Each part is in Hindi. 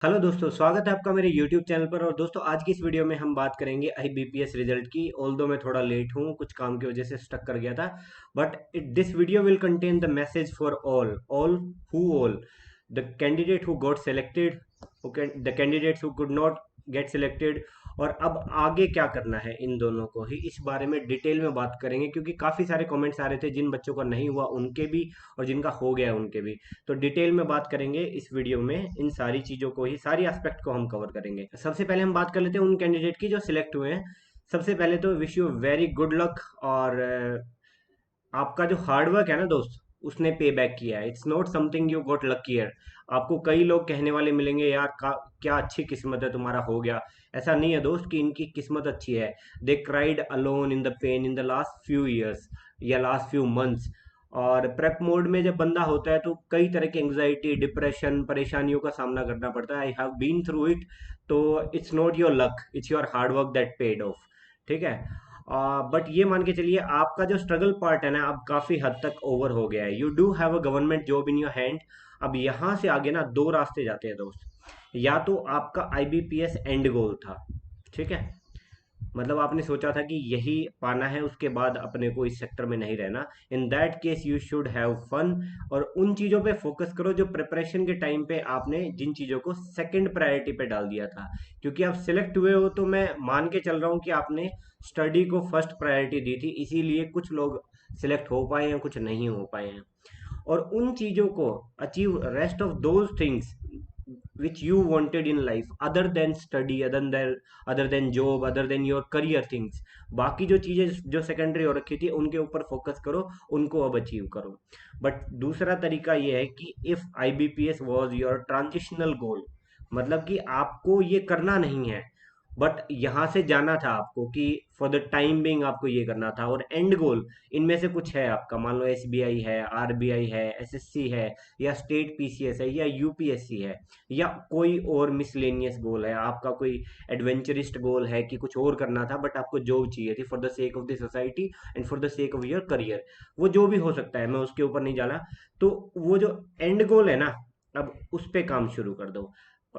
हेलो दोस्तों, स्वागत है आपका मेरे YouTube चैनल पर। और दोस्तों, आज की इस वीडियो में हम बात करेंगे IBPS रिजल्ट की। ऑल्दो मैं थोड़ा लेट हूँ, कुछ काम की वजह से स्टक कर गया था, but this video will contain the message for all the candidate who got selected, the candidates who could not get selected. और अब आगे क्या करना है इन दोनों को ही, इस बारे में डिटेल में बात करेंगे, क्योंकि काफ़ी सारे कमेंट्स आ रहे थे जिन बच्चों का नहीं हुआ उनके भी, और जिनका हो गया उनके भी। तो डिटेल में बात करेंगे इस वीडियो में, इन सारी चीज़ों को ही, सारी एस्पेक्ट को हम कवर करेंगे। सबसे पहले हम बात कर लेते हैं उन कैंडिडेट की जो सिलेक्ट हुए हैं। सबसे पहले तो wish you very good luck. और आपका जो हार्डवर्क है ना दोस्त, उसने पे बैक किया है। It's not something you got luckier. आपको कई लोग कहने वाले मिलेंगे, यार क्या अच्छी किस्मत है, तुम्हारा हो गया। ऐसा नहीं है दोस्त कि इनकी किस्मत अच्छी है। दे cried alone in the pain in the last few years या लास्ट फ्यू मंथ्स। और प्रेप मोड में जब बंदा होता है तो कई तरह की एंग्जाइटी, डिप्रेशन, परेशानियों का सामना करना पड़ता है। I have been through it. तो it's not your luck, it's your hard work that paid off. ठीक है। बट ये मान के चलिए, आपका जो स्ट्रगल पार्ट है ना, अब काफी हद तक ओवर हो गया है। You do have a government job in your hand. अब यहाँ से आगे ना दो रास्ते जाते हैं दोस्त। या तो आपका IBPS एंड गोल था, ठीक है, मतलब आपने सोचा था कि यही पाना है, उसके बाद अपने को इस सेक्टर में नहीं रहना। In that case you should have fun, और उन चीज़ों पे फोकस करो जो प्रिपरेशन के टाइम पे आपने जिन चीज़ों को सेकंड प्रायोरिटी पे डाल दिया था। क्योंकि आप सिलेक्ट हुए हो तो मैं मान के चल रहा हूँ कि आपने स्टडी को फर्स्ट प्रायोरिटी दी थी, इसीलिए कुछ लोग सिलेक्ट हो पाए हैं, कुछ नहीं हो पाए हैं। और उन चीजों को achieve, rest of those things which you wanted in life, other than study, other than job, other than your career things, बाकी जो चीजें जो सेकेंडरी हो रखी थी उनके ऊपर फोकस करो, उनको अब अचीव करो। बट दूसरा तरीका ये है कि if IBPS was your transitional goal, मतलब कि आपको ये करना नहीं है, बट यहाँ से जाना था आपको, कि फॉर द टाइम बिंग आपको ये करना था, और एंड गोल इनमें से कुछ है आपका, मान लो SBI है, RBI है, SSC है, या स्टेट PCS है, या UPSC है, या कोई और मिसलेनियस गोल है आपका, कोई एडवेंचरिस्ट गोल है कि कुछ और करना था, बट आपको जॉब चाहिए थी for the sake of the society and for the sake of your career. वो जो भी हो सकता है, मैं उसके ऊपर नहीं जाना। तो वो जो एंड गोल है ना, अब उस पे काम शुरू कर दो।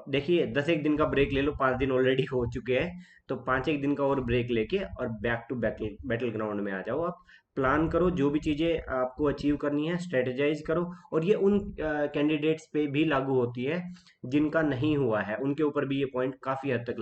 देखिए, 10 एक दिन का ब्रेक ले लो, 5 दिन ऑलरेडी हो चुके हैं, तो 5 एक दिन का और ब्रेक लेके और back to battle battle ground में आ जाओ आप। प्लान करो, जो भी चीजें आपको अचीव करनी है स्ट्रेटेजाइज करो। और ये उन कैंडिडेट्स पे भी लागू होती है जिनका नहीं हुआ है, उनके ऊपर भी ये पॉइंट काफी हद तक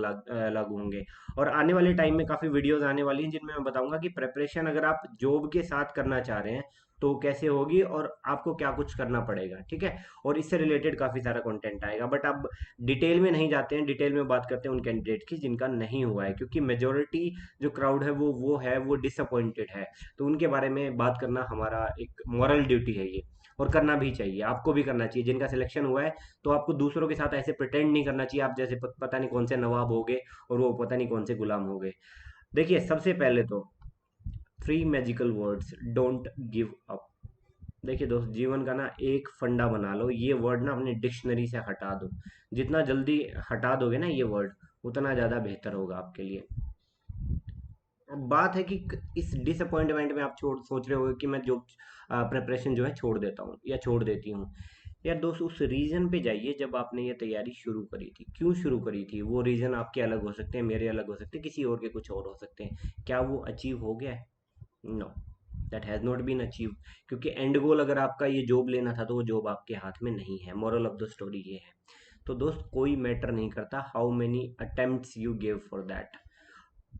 लागू होंगे। और आने वाले टाइम में काफी वीडियोस आने वाली हैं जिनमें मैं बताऊंगा कि प्रेपरेशन अगर आप जॉब के साथ करना चाह रहे हैं तो कैसे होगी, और आपको क्या कुछ करना पड़ेगा, ठीक है। और इससे रिलेटेड काफी सारा कंटेंट आएगा, बट अब डिटेल में नहीं जाते हैं। डिटेल में बात करते हैं उन कैंडिडेट की जिनका नहीं हुआ है, क्योंकि मेजोरिटी जो क्राउड है वो डिसअपॉइंटेड है। तो उनके बारे में बात करना हमारा एक मॉरल ड्यूटी है ये, और करना भी चाहिए, आपको भी करना चाहिए। जिनका सिलेक्शन हुआ है तो आपको दूसरों के साथ ऐसे प्रिटेंड नहीं करना चाहिए आप जैसे पता नहीं कौन से नवाब हो गए और वो पता नहीं कौन से गुलाम हो गए। देखिए, सबसे पहले तो 3 magical words, don't give up. देखिए दोस्त, जीवन का ना एक फंडा बना लो, ये वर्ड ना अपनी डिक्शनरी से हटा दो। जितना जल्दी हटा दोगे ना ये वर्ड, उतना ज़्यादा बेहतर होगा आपके लिए। अब बात है कि इस डिसअपॉइंटमेंट में आप छोड़ सोच रहे हो कि मैं जो प्रिपरेशन जो है छोड़ देता हूँ या छोड़ देती हूँ। यार दोस्त, उस रीजन पे जाइए जब आपने ये तैयारी शुरू करी थी, क्यों शुरू करी थी। वो रीजन आपके अलग हो सकते हैं, मेरे अलग हो सकते हैं, किसी और के कुछ और हो सकते हैं। क्या वो अचीव हो गया है? No, that has not been achieve. क्योंकि एंड गोल अगर आपका ये जॉब लेना था तो वो जॉब आपके हाथ में नहीं है। मॉरल ऑफ द स्टोरी ये है। तो दोस्त, कोई मैटर नहीं करता how many attempts you give for that.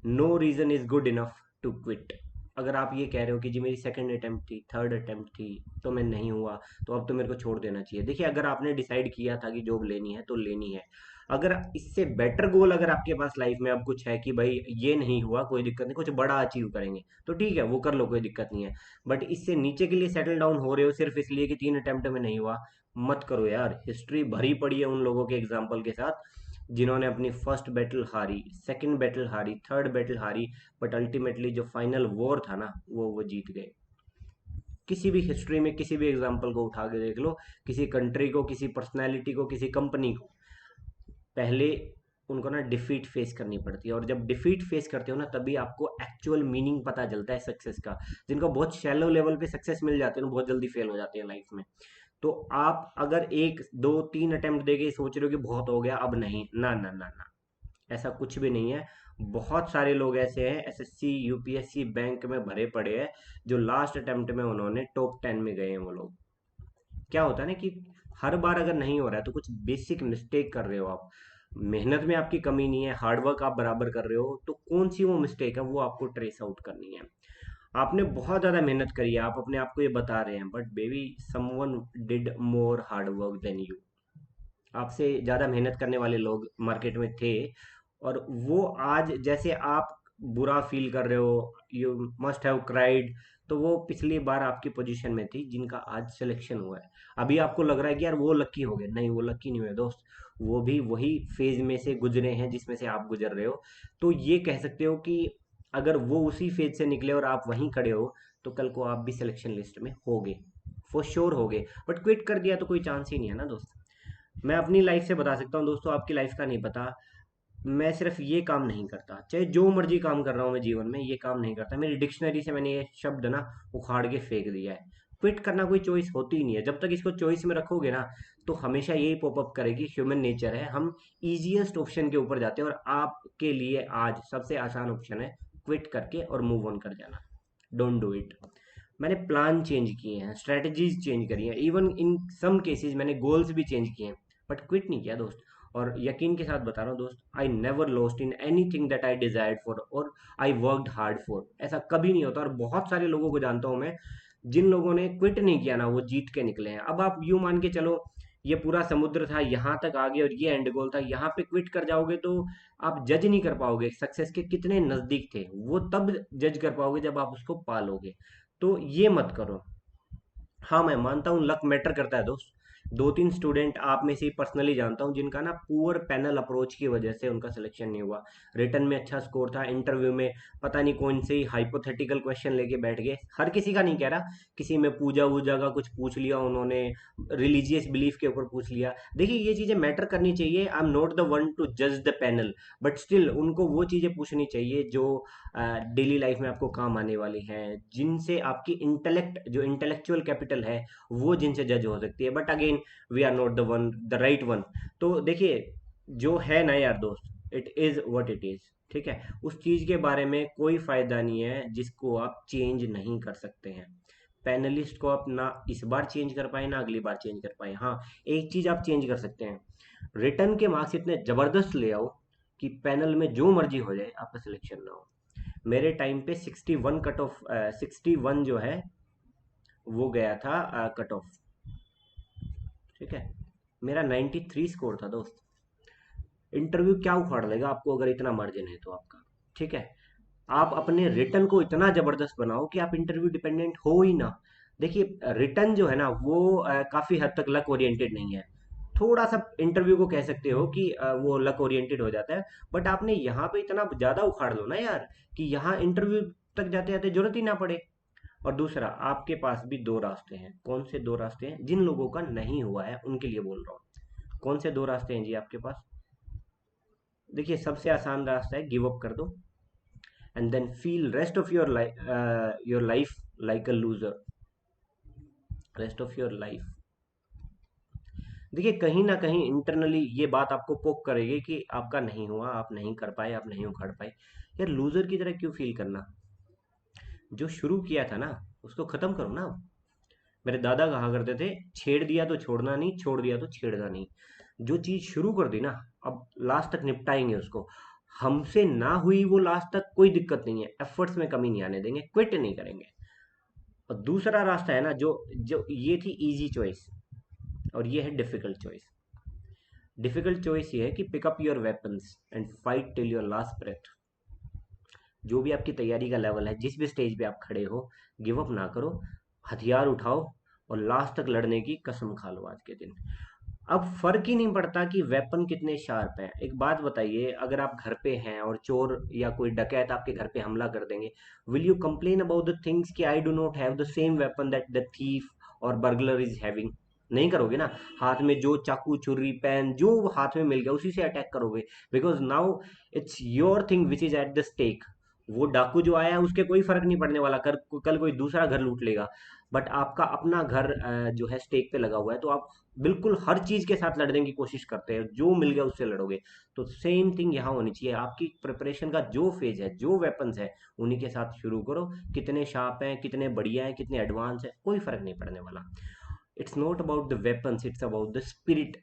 No reason is good enough to quit. अगर आप ये कह रहे हो कि जी मेरी सेकंड अटेम्प्ट थी, थर्ड अटेम्प्ट थी, तो मैं नहीं हुआ, तो अब तो मेरे को छोड़ देना चाहिए। देखिए, अगर आपने डिसाइड किया था कि जॉब लेनी है तो लेनी है। अगर इससे बेटर गोल अगर आपके पास लाइफ में अब कुछ है कि भाई ये नहीं हुआ, कोई दिक्कत नहीं, कुछ बड़ा अचीव करेंगे, तो ठीक है, वो कर लो, कोई दिक्कत नहीं है। बट इससे नीचे के लिए सेटल डाउन हो रहे हो सिर्फ इसलिए कि 3 अटेम्प्ट में नहीं हुआ, मत करो यार। हिस्ट्री भरी पड़ी है उन लोगों के एग्जाम्पल के साथ जिन्होंने अपनी फर्स्ट बैटल हारी, सेकंड बैटल हारी, थर्ड बैटल हारी, बट अल्टीमेटली जो फाइनल वॉर था ना, वो जीत गए। किसी भी हिस्ट्री में किसी भी एग्जाम्पल को उठा के देख लो, किसी कंट्री को, किसी पर्सनैलिटी को, किसी कंपनी को, पहले उनको ना डिफीट फेस करनी पड़ती है। और जब डिफीट फेस करते हो ना, तभी आपको एक्चुअल मीनिंग पता चलता है सक्सेस का। जिनको बहुत शैलो लेवल पे सक्सेस मिल जाते हैं ना, बहुत जल्दी फेल हो जाते हैं लाइफ में। तो आप अगर एक दो तीन अटेम्प्ट देके सोच रहे हो कि बहुत हो गया अब नहीं, ना ना ना ना, ऐसा कुछ भी नहीं है। बहुत सारे लोग ऐसे हैं एसएससी यूपीएससी बैंक में भरे पड़े हैं, जो लास्ट अटेम्प्ट में उन्होंने टॉप 10 में गए हैं वो लोग। क्या होता है ना कि हर बार अगर नहीं हो रहा है तो कुछ बेसिक मिस्टेक कर रहे हो आप। मेहनत में आपकी कमी नहीं है, हार्डवर्क आप बराबर कर रहे हो, तो कौन सी वो मिस्टेक है वो आपको ट्रेस आउट करनी है। आपने बहुत ज्यादा मेहनत करी है, आप अपने आप को ये बता रहे हैं, but maybe someone did more hard work than you. आपसे ज्यादा मेहनत करने वाले लोग मार्केट में थे, और वो आज जैसे आप बुरा फील कर रहे हो, यू मस्ट हैव क्राइड, तो वो पिछली बार आपकी पोजीशन में थी जिनका आज सिलेक्शन हुआ है। अभी आपको लग रहा है कि यार वो लकी हो गए, नहीं वो लकी नहीं हुए दोस्त, वो भी वही फेज में से गुजरे हैं जिसमें से आप गुजर रहे हो। तो ये कह सकते हो कि अगर वो उसी फेज से निकले और आप वहीं खड़े हो, तो कल को आप भी सिलेक्शन लिस्ट में होगे, फॉर श्योर होगे। बट क्विट कर दिया तो कोई चांस ही नहीं है ना दोस्त। मैं अपनी लाइफ से बता सकता हूँ दोस्तों, आपकी लाइफ का नहीं पता। मैं सिर्फ ये काम नहीं करता, चाहे जो मर्जी काम कर रहा हूँ मैं जीवन में, ये काम नहीं करता। मेरी डिक्शनरी से मैंने ये शब्द ना उखाड़ के फेंक दिया है। क्विट करना कोई चॉइस होती ही नहीं है। जब तक इसको चॉइस में रखोगे ना, तो हमेशा यही पॉपअप करेगी, ह्यूमन नेचर है, हम इजीएस्ट ऑप्शन के ऊपर जाते हैं। और आपके लिए आज सबसे आसान ऑप्शन है क्विट करके और मूव ऑन कर जाना। Don't do it. मैंने प्लान चेंज किए हैं, स्ट्रेटजीज चेंज करी हैं, इवन इन सम केसेस मैंने गोल्स भी चेंज किए हैं, बट क्विट नहीं किया दोस्त। और यकीन के साथ बता रहा हूँ दोस्त, I never lost in anything that I desired for और आई वर्कड हार्ड फॉर। ऐसा कभी नहीं होता। और बहुत सारे लोगों को जानता हूँ मैं, जिन लोगों ने क्विट नहीं किया ना, वो जीत के निकले हैं। अब आप यूं मान के चलो, ये पूरा समुद्र था, यहाँ तक आ गए और ये एंड गोल था, यहाँ पे क्विट कर जाओगे तो आप जज नहीं कर पाओगे सक्सेस के कितने नजदीक थे। वो तब जज कर पाओगे जब आप उसको पालोगे। तो ये मत करो। हाँ, मैं मानता हूँ लक मैटर करता है दोस्त। दो तीन स्टूडेंट आप में से ही पर्सनली जानता हूँ जिनका ना पुअर पैनल अप्रोच की वजह से उनका सिलेक्शन नहीं हुआ। रिटर्न में अच्छा स्कोर था, इंटरव्यू में पता नहीं कौन से ही हाइपोथेटिकल क्वेश्चन लेके बैठ गए। हर किसी का नहीं कह रहा, किसी में पूजा वूजा का कुछ पूछ लिया उन्होंने, रिलीजियस बिलीफ के ऊपर पूछ लिया। देखिए ये चीजें मैटर करनी चाहिए, I am not the one two जज द पैनल, बट स्टिल उनको वो चीजें पूछनी चाहिए जो डेली लाइफ में आपको काम आने वाली हैं, जिनसे आपकी इंटेलेक्ट, जो इंटेलेक्चुअल कैपिटल है, वो जिनसे जज हो सकती है। But again, we are not the one, the right one. तो देखिए, जो है ना यार दोस्त, it is what it is. ठीक है, उस चीज के बारे में कोई फायदा नहीं है जिसको आप चेंज नहीं कर सकते हैं। पैनलिस्ट को आप ना इस बार चेंज कर पाए ना अगली बार चेंज कर पाए। हाँ, एक चीज आप चेंज कर सकते हैं, रिटर्न के मार्क्स इतने जबरदस्त ले आओ कि पैनल में जो मर्जी हो जाए आपका सिलेक्शन ना हो। मेरे टाइम पे 61 कट ऑफ, 61 जो है वो गया था कट ऑफ। ठीक है, मेरा 93 स्कोर था दोस्त। इंटरव्यू क्या उखाड़ लेगा आपको अगर इतना मार्जिन है तो आपका। ठीक है, आप अपने रिटर्न को इतना जबरदस्त बनाओ कि आप इंटरव्यू डिपेंडेंट हो ही ना। देखिए रिटर्न जो है ना वो काफी हद तक लक ओरिएंटेड नहीं है। थोड़ा सा इंटरव्यू को कह सकते हो कि वो लक ओरिएंटेड हो जाता है। बट आपने यहाँ पे इतना ज्यादा उखाड़ लो ना यार, कि यहाँ इंटरव्यू तक जाते जाते जरूरत ही ना पड़े। और दूसरा, आपके पास भी दो रास्ते हैं। कौन से दो रास्ते हैं? जिन लोगों का नहीं हुआ है उनके लिए बोल रहा हूँ। कौन से दो रास्ते हैं जी आपके पास? देखिए, सबसे आसान रास्ता है गिव अप कर दो, and then feel rest of your life like a loser. Rest of your life, देखिए कहीं ना कहीं इंटरनली ये बात आपको पोक करेगी कि आपका नहीं हुआ, आप नहीं कर पाए, आप नहीं उखाड़ पाए। यार लूजर की तरह क्यों फील करना? जो शुरू किया था ना उसको खत्म करो ना। मेरे दादा कहा करते थे, छेड़ दिया तो छोड़ना नहीं, छोड़ दिया तो छेड़ना नहीं। जो चीज शुरू कर दी ना, अब लास्ट तक निपटाएंगे उसको। हमसे ना हुई वो लास्ट तक, कोई दिक्कत नहीं है, एफर्ट्स में कमी नहीं आने देंगे, क्विट नहीं करेंगे। और दूसरा रास्ता है ना, जो जो ये थी इजी चॉइस, और ये है डिफिकल्ट चॉइस। डिफिकल्ट चॉइस ये है कि pick up your weapons and fight till your last breath. जो भी आपकी तैयारी का लेवल है, जिस भी स्टेज पे आप खड़े हो, गिव अप ना करो, हथियार उठाओ और लास्ट तक लड़ने की कसम खा लो आज के दिन। अब फर्क ही नहीं पड़ता कि वेपन कितने शार्प हैं। एक बात बताइए, अगर आप घर पे हैं और चोर या कोई डकैत आपके घर पे हमला कर देंगे, will you complain about the things कि I do not have the same weapon that the thief और बर्गलर इज हैविंग? नहीं करोगे ना। हाथ में जो चाकू छुरी पेन जो हाथ में मिल गया उसी से अटैक करोगे, because now it's your thing which is at the stake. वो डाकू जो आया है उसके कोई फर्क नहीं पड़ने वाला, कल कोई दूसरा घर लूट लेगा। बट आपका अपना घर जो है स्टेक पे लगा हुआ है, तो आप बिल्कुल हर चीज के साथ लड़ने की कोशिश करते हैं, जो मिल गया उससे लड़ोगे। तो सेम थिंग यहाँ होनी चाहिए। आपकी प्रिपरेशन का जो फेज है, जो वेपन्स है, उन्हीं के साथ शुरू करो। कितने शार्प हैं, कितने बढ़िया हैं, कितने एडवांस है, कोई फर्क नहीं पड़ने वाला। It's not about the weapons, it's about the spirit.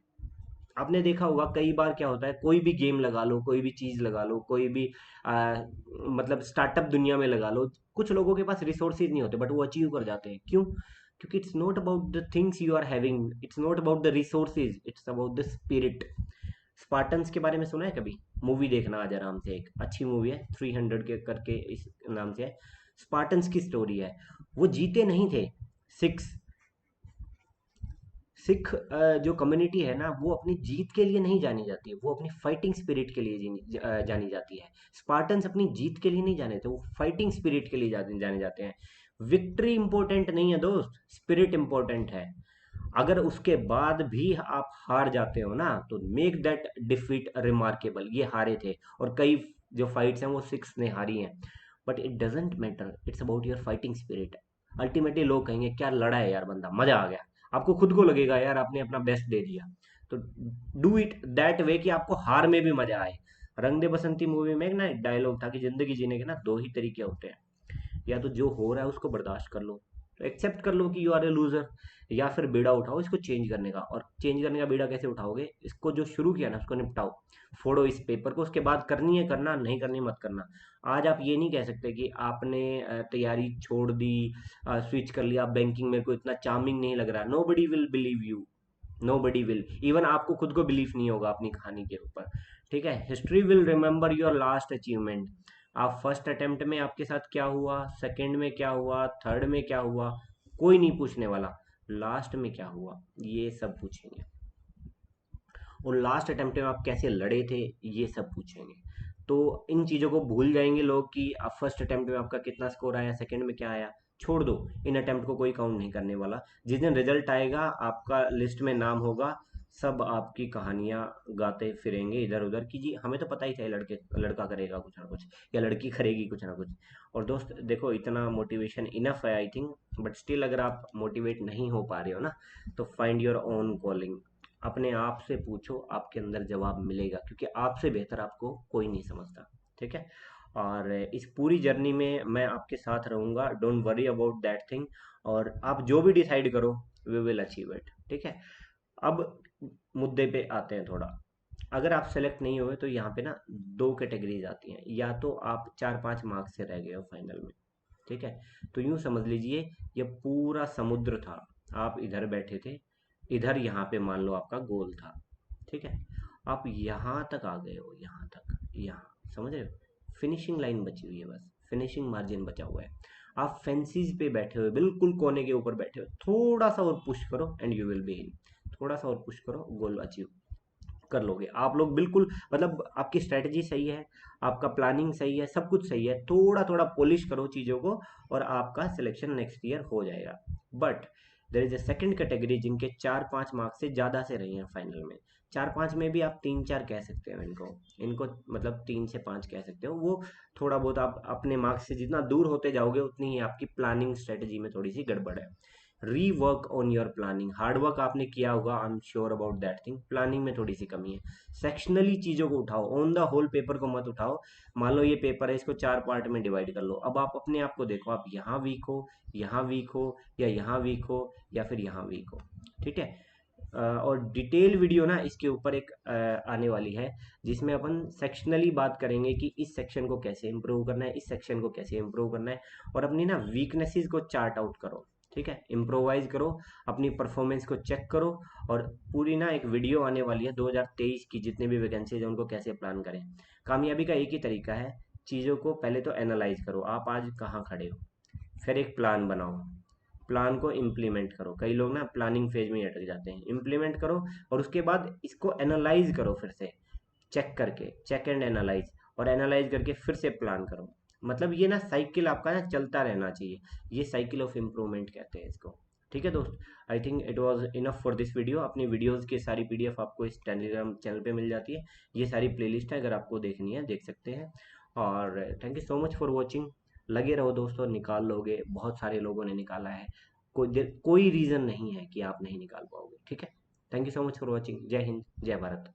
आपने देखा होगा कई बार क्या होता है, कोई भी गेम लगा लो, कोई भी चीज लगा लो, कोई भी मतलब स्टार्टअप दुनिया में लगा लो, कुछ लोगों के पास रिसोर्सेज नहीं होते बट वो अचीव कर जाते हैं। क्यों? क्योंकि it's not about the things you are having, it's not about the resources, it's about the spirit. Spartans के बारे में सुना है कभी? मूवी देखना आज आराम से, एक अच्छी मूवी है, 300 के करके इस नाम से है। स्पार्टन्स की स्टोरी है। वो जीते नहीं थे। सिक्स सिख जो कम्युनिटी है ना, वो अपनी जीत के लिए नहीं जानी जाती है, वो अपनी फाइटिंग स्पिरिट के लिए जानी जाती है। स्पार्टन्स अपनी जीत के लिए नहीं जाने थे, वो फाइटिंग स्पिरिट के लिए जाने जाते हैं। विक्ट्री इंपॉर्टेंट नहीं है दोस्त, स्पिरिट इंपॉर्टेंट है। अगर उसके बाद भी आप हार जाते हो ना, तो मेक दैट डिफीट रिमार्केबल। ये हारे थे, और कई जो फाइट्स हैं वो सिक्स ने हारी हैं, but it doesn't matter, it's about your fighting spirit. Ultimately लोग कहेंगे क्या लड़ा है यार बंदा, मजा आ गया। आपको खुद को लगेगा यार आपने अपना बेस्ट दे दिया। तो डू इट दैट वे कि आपको हार में भी मजा आए। रंग दे बसंती मूवी में एक ना डायलॉग था कि जिंदगी जीने के ना दो ही तरीके होते हैं, या तो जो हो रहा है उसको बर्दाश्त कर लो, तो एक्सेप्ट कर लो कि यू आर ए लूजर, या फिर बीड़ा उठाओ इसको चेंज करने का। और चेंज करने का बीड़ा कैसे उठाओगे? इसको जो शुरू किया ना उसको निपटाओ, फोड़ो इस पेपर को, उसके बाद करनी है करना, नहीं करनी मत करना। आज आप ये नहीं कह सकते कि आपने तैयारी छोड़ दी, स्विच कर लिया, बैंकिंग मेरे को इतना चार्मिंग नहीं लग रहा। Nobody will believe you, nobody will, even आपको खुद को बिलीव नहीं होगा अपनी कहानी के ऊपर। ठीक है, history will remember your last achievement. आप फर्स्ट अटेम्प्ट में आपके साथ क्या हुआ, सेकंड में क्या हुआ, थर्ड में क्या हुआ, कोई नहीं पूछने वाला। लास्ट में क्या हुआ ये सब पूछेंगे, और लास्ट अटेम्प्ट में आप कैसे लड़े थे ये सब पूछेंगे। तो इन चीज़ों को भूल जाएंगे लोग कि आप फर्स्ट अटेम्प्ट में आपका कितना स्कोर आया, सेकंड में क्या आया। छोड़ दो, इन अटेम्प्ट को कोई काउंट नहीं करने वाला। जिस दिन रिजल्ट आएगा, आपका लिस्ट में नाम होगा, सब आपकी कहानियां गाते फिरेंगे इधर उधर कि जी हमें तो पता ही था लड़के लड़का करेगा कुछ ना कुछ, या लड़की करेगी कुछ ना कुछ। और दोस्त देखो, इतना मोटिवेशन इनफ है आई थिंक, बट स्टिल अगर आप मोटिवेट नहीं हो पा रहे हो ना, तो फाइंड योर ओन कॉलिंग। अपने आप से पूछो, आपके अंदर जवाब मिलेगा, क्योंकि आपसे बेहतर आपको कोई नहीं समझता। ठीक है, और इस पूरी जर्नी में मैं आपके साथ रहूंगा, don't worry about that thing. और आप जो भी डिसाइड करो, वी विल अचीव इट। ठीक है, अब मुद्दे पे आते हैं थोड़ा। अगर आप सेलेक्ट नहीं हुए तो यहाँ पे ना दो कैटेगरीज आती हैं, या तो आप 4-5 मार्क्स से रह गए हो फाइनल में। ठीक है, तो यूं समझ लीजिए ये पूरा समुद्र था, आप इधर बैठे थे, इधर यहाँ पे मान लो आपका गोल था। ठीक है, आप यहाँ तक आ गए हो, यहाँ तक, यहाँ समझ रहे हो, फिनिशिंग लाइन बची हुई है, बस फिनिशिंग मार्जिन बचा हुआ है। आप फेंसीज पे बैठे हुए, बिल्कुल कोने के ऊपर बैठे हो, थोड़ा सा और पुश करो and you will be in. थोड़ा सा और पुश करो, गोल अचीव कर लोगे आप लोग बिल्कुल। मतलब आपकी स्ट्रेटजी सही है, आपका प्लानिंग सही है, सब कुछ सही है, थोड़ा थोड़ा पॉलिश करो चीज़ों को, और आपका सिलेक्शन नेक्स्ट ईयर हो जाएगा। But there is a second category जिनके 4-5 मार्क्स से ज़्यादा से रहे हैं फाइनल में। 4-5 में भी आप 3-4 कह सकते हो इनको, इनको मतलब 3 से 5 कह सकते हो। वो थोड़ा बहुत आप अपने मार्क्स से जितना दूर होते जाओगे, उतनी ही आपकी प्लानिंग स्ट्रेटजी में थोड़ी सी गड़बड़ है। Rework on your planning, hard work आपने किया होगा, I am sure about that thing, planning में थोड़ी सी कमी है। सेक्शनली चीज़ों को उठाओ, ऑन द होल पेपर को मत उठाओ। मान लो ये पेपर है, इसको 4 पार्ट में डिवाइड कर लो। अब आप अपने आप को देखो, आप यहाँ वीक हो, यहाँ वीक हो, या यहाँ वीक हो, या फिर यहाँ वीक हो। ठीक है, और डिटेल वीडियो ना इसके ऊपर एक आने वाली है, जिसमें अपन सेक्शनली बात करेंगे कि इस सेक्शन को कैसे इम्प्रूव करना है, इस सेक्शन को कैसे इम्प्रूव करना है, और अपनी ना वीकनेसेस को चार्ट आउट करो। ठीक है, इम्प्रोवाइज करो, अपनी परफॉर्मेंस को चेक करो। और पूरी ना एक वीडियो आने वाली है 2023 की, जितने भी वैकेंसीज है उनको कैसे प्लान करें। कामयाबी का एक ही तरीका है, चीज़ों को पहले तो एनालाइज करो, आप आज कहाँ खड़े हो, फिर एक प्लान बनाओ, प्लान को इम्प्लीमेंट करो। कई लोग ना प्लानिंग फेज में ही अटक जाते हैं, इम्प्लीमेंट करो, और उसके बाद इसको एनालाइज करो फिर से, चेक करके, चेक एंड एनालाइज, और एनालाइज करके फिर से प्लान करो। मतलब ये ना साइकिल आपका ना चलता रहना चाहिए, ये साइकिल ऑफ इम्प्रूवमेंट कहते हैं इसको। ठीक है दोस्त, I think it was enough for this video. अपनी वीडियोस की सारी पीडीएफ आपको इस टेलीग्राम चैनल पे मिल जाती है, ये सारी प्लेलिस्ट है, अगर आपको देखनी है देख सकते हैं। और thank you so much for watching. लगे रहो दोस्तों, निकाल लोगे, बहुत सारे लोगों ने निकाला है। कोई रीज़न नहीं है कि आप नहीं निकाल पाओगे। ठीक है, thank you so much for watching. जय हिंद, जय भारत।